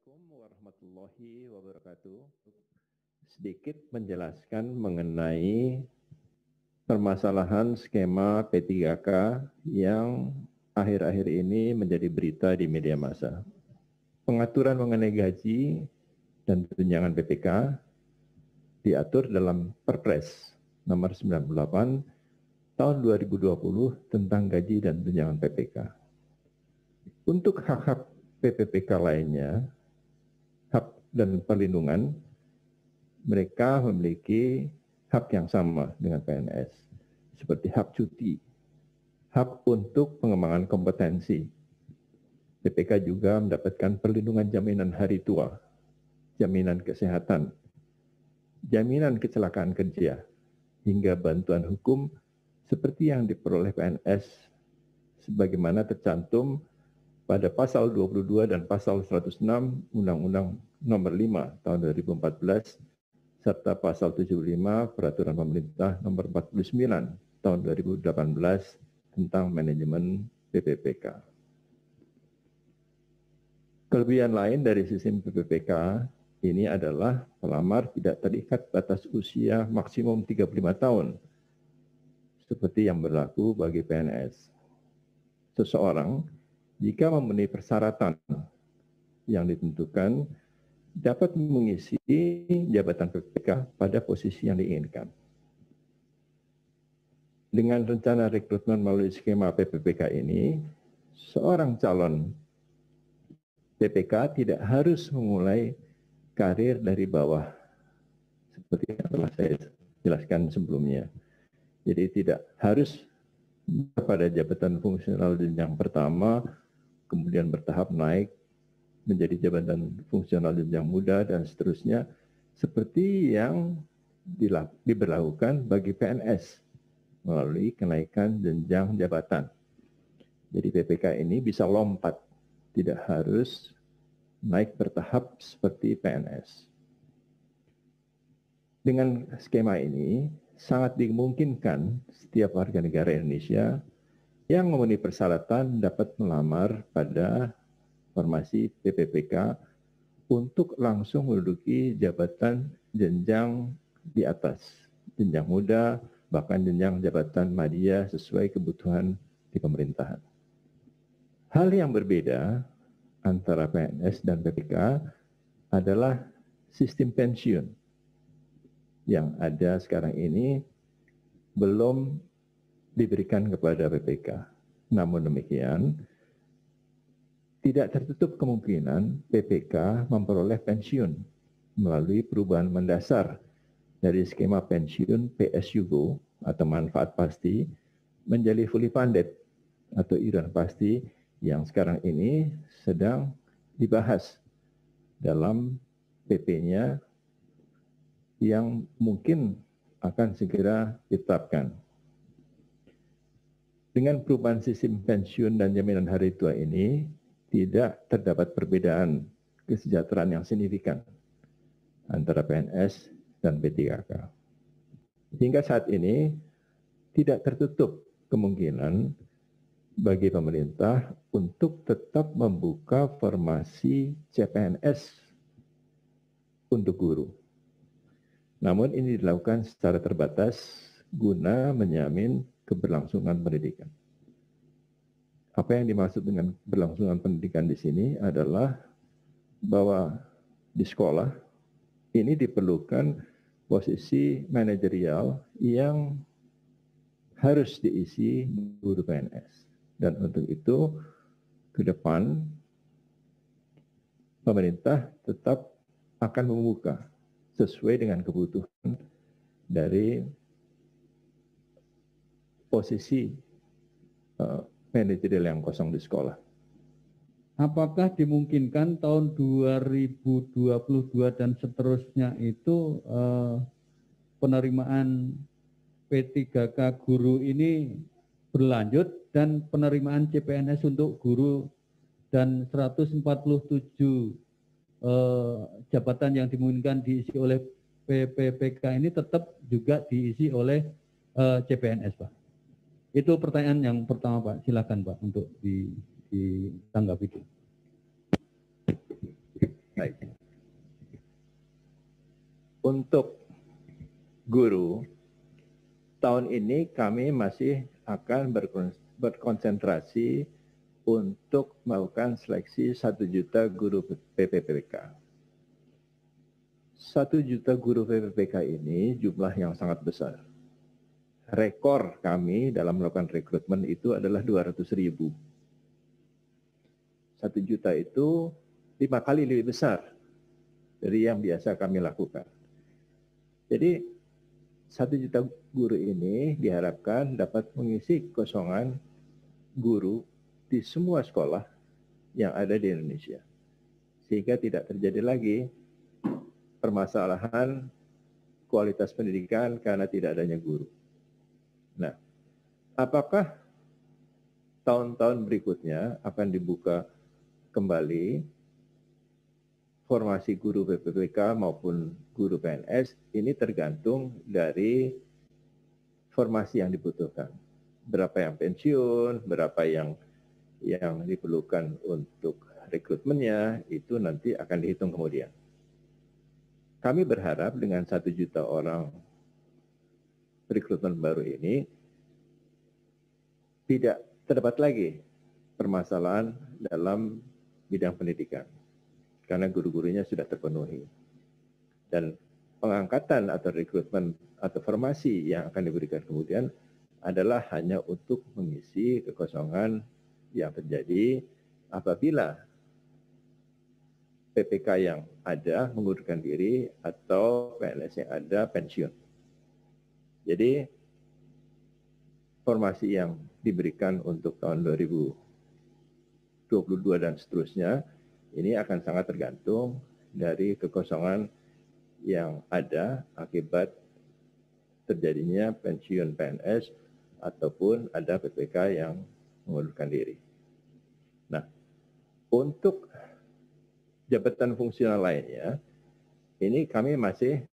Assalamualaikum warahmatullahi wabarakatuh. Sedikit menjelaskan mengenai permasalahan skema P3K yang akhir-akhir ini menjadi berita di media massa. Pengaturan mengenai gaji dan tunjangan PPK diatur dalam Perpres nomor 98 tahun 2020 tentang gaji dan tunjangan PPK. Untuk hak-hak PPPK lainnya, hak dan perlindungan, mereka memiliki hak yang sama dengan PNS, seperti hak cuti, hak untuk pengembangan kompetensi. PPK juga mendapatkan perlindungan jaminan hari tua, jaminan kesehatan, jaminan kecelakaan kerja, hingga bantuan hukum seperti yang diperoleh PNS sebagaimana tercantum pada pasal 22 dan pasal 106 Undang-Undang Nomor 5 Tahun 2014 serta pasal 75 Peraturan Pemerintah Nomor 49 Tahun 2018 tentang manajemen PPPK. Kelebihan lain dari sistem PPPK ini adalah pelamar tidak terikat batas usia maksimum 35 tahun seperti yang berlaku bagi PNS. Seseorang jika memenuhi persyaratan yang ditentukan, dapat mengisi jabatan PPK pada posisi yang diinginkan. Dengan rencana rekrutmen melalui skema PPPK ini, seorang calon PPK tidak harus memulai karir dari bawah, seperti yang telah saya jelaskan sebelumnya. Jadi tidak harus pada jabatan fungsional jenjang pertama, kemudian bertahap naik menjadi jabatan fungsional jenjang muda dan seterusnya seperti yang diberlakukan bagi PNS melalui kenaikan jenjang jabatan. Jadi PPK ini bisa lompat, tidak harus naik bertahap seperti PNS. Dengan skema ini sangat dimungkinkan setiap warga negara Indonesia yang memenuhi persyaratan dapat melamar pada formasi PPPK untuk langsung menduduki jabatan jenjang di atas, jenjang muda, bahkan jenjang jabatan madya sesuai kebutuhan di pemerintahan. Hal yang berbeda antara PNS dan PPK adalah sistem pensiun yang ada sekarang ini belum diberikan kepada PPK. Namun demikian, tidak tertutup kemungkinan PPK memperoleh pensiun melalui perubahan mendasar dari skema pensiun PSUGO atau manfaat pasti menjadi fully funded atau iuran pasti yang sekarang ini sedang dibahas dalam PP-nya yang mungkin akan segera ditetapkan. Dengan perubahan sistem pensiun dan jaminan hari tua ini, tidak terdapat perbedaan kesejahteraan yang signifikan antara PNS dan P3K. Hingga saat ini, tidak tertutup kemungkinan bagi pemerintah untuk tetap membuka formasi CPNS untuk guru. Namun ini dilakukan secara terbatas guna menjamin keberlangsungan pendidikan. Apa yang dimaksud dengan keberlangsungan pendidikan di sini adalah bahwa di sekolah ini diperlukan posisi manajerial yang harus diisi guru PNS. Dan untuk itu, ke depan pemerintah tetap akan membuka sesuai dengan kebutuhan dari posisi manajerial yang kosong di sekolah. Apakah dimungkinkan tahun 2022 dan seterusnya itu penerimaan P3K guru ini berlanjut dan penerimaan CPNS untuk guru dan 147 jabatan yang dimungkinkan diisi oleh PPPK ini tetap juga diisi oleh CPNS, Pak? Itu pertanyaan yang pertama, Pak. Silakan, Pak, untuk ditanggapi. Baik. Untuk guru, tahun ini kami masih akan berkonsentrasi untuk melakukan seleksi 1 juta guru PPPK. 1 juta guru PPPK ini jumlah yang sangat besar. Rekor kami dalam melakukan rekrutmen itu adalah 200.000. 1 juta itu 5 kali lebih besar dari yang biasa kami lakukan. Jadi 1 juta guru ini diharapkan dapat mengisi kekosongan guru di semua sekolah yang ada di Indonesia. Sehingga tidak terjadi lagi permasalahan kualitas pendidikan karena tidak adanya guru. Nah, apakah tahun-tahun berikutnya akan dibuka kembali formasi guru PPPK maupun guru PNS? Ini tergantung dari formasi yang dibutuhkan. Berapa yang pensiun, berapa yang diperlukan untuk rekrutmennya, itu nanti akan dihitung kemudian. Kami berharap dengan 1 juta orang rekrutmen baru ini tidak terdapat lagi permasalahan dalam bidang pendidikan, karena guru-gurunya sudah terpenuhi. Dan pengangkatan atau rekrutmen atau formasi yang akan diberikan kemudian adalah hanya untuk mengisi kekosongan yang terjadi apabila PPK yang ada mengundurkan diri atau PNS yang ada pensiun. Jadi formasi yang diberikan untuk tahun 2022 dan seterusnya ini akan sangat tergantung dari kekosongan yang ada akibat terjadinya pensiun PNS ataupun ada PPK yang mengundurkan diri. Nah, untuk jabatan fungsional lainnya, ini kami masih